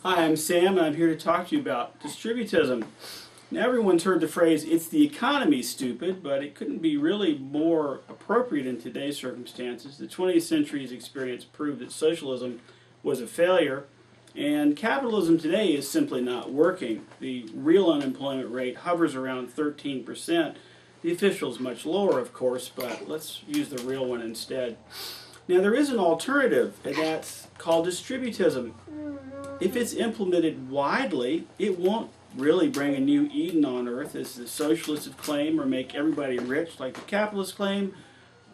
Hi, I'm Sam, and I'm here to talk to you about distributism. Now, everyone's heard the phrase, "it's the economy, stupid," but it couldn't be really more appropriate in today's circumstances. The 20th century's experience proved that socialism was a failure, and capitalism today is simply not working. The real unemployment rate hovers around 13%. The official is much lower, of course, but let's use the real one instead. Now, there is an alternative, and that's called distributism. If it's implemented widely, it won't really bring a new Eden on earth, as the socialists have claimed, or make everybody rich like the capitalists claim,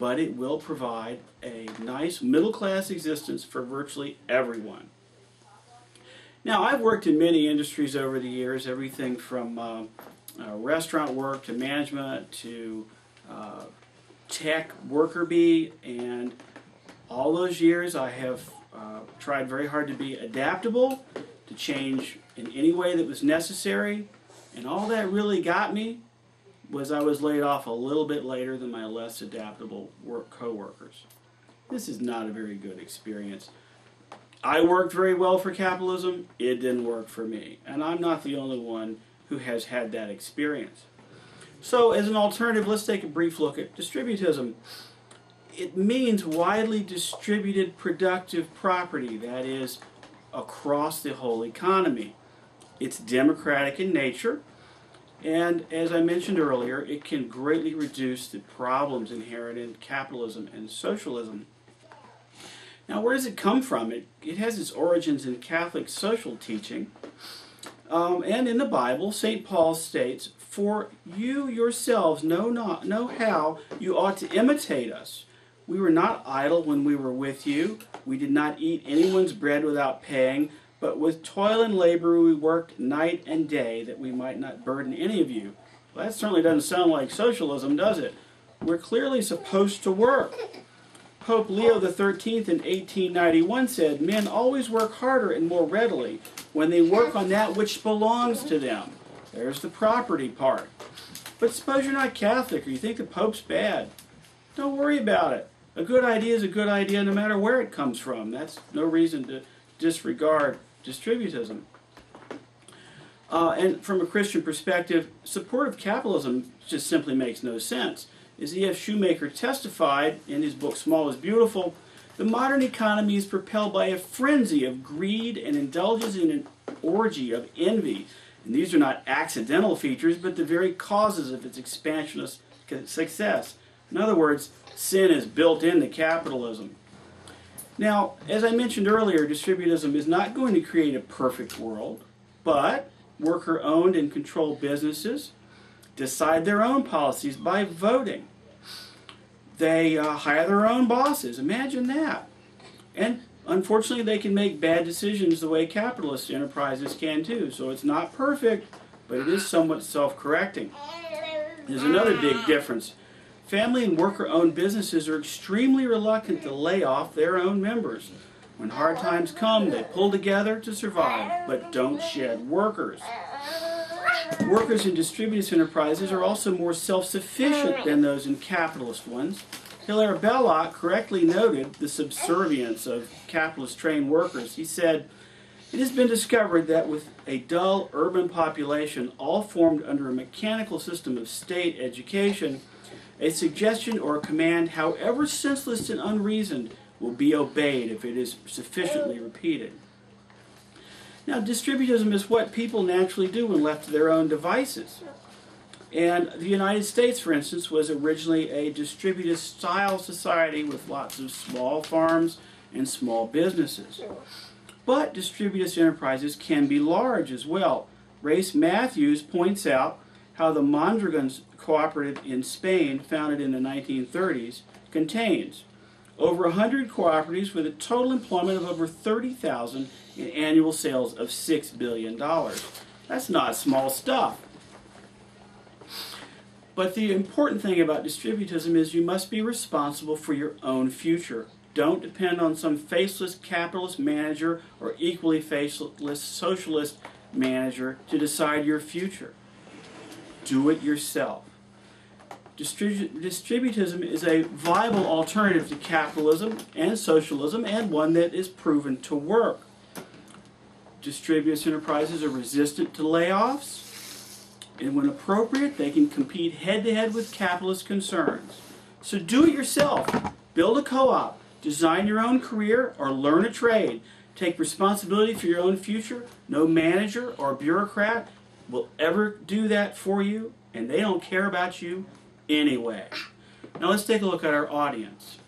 but it will provide a nice middle-class existence for virtually everyone. Now, I've worked in many industries over the years, everything from restaurant work to management to tech worker bee, and all those years I have tried very hard to be adaptable, to change in any way that was necessary, and all that really got me was I was laid off a little bit later than my less adaptable co-workers. This is not a very good experience. I worked very well for capitalism, it didn't work for me, and I'm not the only one who has had that experience. So as an alternative, let's take a brief look at distributism. It means widely distributed productive property, that is, across the whole economy. It's democratic in nature, and as I mentioned earlier, it can greatly reduce the problems inherent in capitalism and socialism. Now, where does it come from? It has its origins in Catholic social teaching, and in the Bible, St. Paul states, "For you yourselves know how you ought to imitate us. We were not idle when we were with you. We did not eat anyone's bread without paying, but with toil and labor we worked night and day that we might not burden any of you." Well, that certainly doesn't sound like socialism, does it? We're clearly supposed to work. Pope Leo XIII in 1891 said, "Men always work harder and more readily when they work on that which belongs to them." There's the property part. But suppose you're not Catholic or you think the Pope's bad. Don't worry about it. A good idea is a good idea no matter where it comes from. That's no reason to disregard distributism. And from a Christian perspective, support of capitalism just simply makes no sense. As E.F. Shoemaker testified in his book Small is Beautiful, the modern economy is propelled by a frenzy of greed and indulges in an orgy of envy. And these are not accidental features, but the very causes of its expansionist success. In other words, sin is built into capitalism. Now, as I mentioned earlier, distributism is not going to create a perfect world, but worker-owned and controlled businesses decide their own policies by voting. They hire their own bosses. Imagine that. And unfortunately, they can make bad decisions the way capitalist enterprises can too. So it's not perfect, but it is somewhat self-correcting. There's another big difference. Family and worker-owned businesses are extremely reluctant to lay off their own members. When hard times come, they pull together to survive, but don't shed workers. Workers in distributed enterprises are also more self-sufficient than those in capitalist ones. Hilaire Belloc correctly noted the subservience of capitalist-trained workers. He said, "It has been discovered that with a dull urban population, all formed under a mechanical system of state education, a suggestion or a command, however senseless and unreasoned, will be obeyed if it is sufficiently repeated." Now, distributism is what people naturally do when left to their own devices. And the United States, for instance, was originally a distributive-style society with lots of small farms and small businesses. But distributive enterprises can be large as well. Race Matthews points out how the Mondragon's cooperative in Spain, founded in the 1930s, contains over 100 cooperatives with a total employment of over 30,000 and annual sales of $6 billion. That's not small stuff. But the important thing about distributism is you must be responsible for your own future. Don't depend on some faceless capitalist manager or equally faceless socialist manager to decide your future. Do it yourself. Distributism is a viable alternative to capitalism and socialism, and one that is proven to work. Distribuous enterprises are resistant to layoffs, and when appropriate, they can compete head-to-head with capitalist concerns. So do it yourself. Build a co-op, design your own career, or learn a trade. Take responsibility for your own future. No manager or bureaucrat will ever do that for you, and they don't care about you anyway. Now let's take a look at our audience.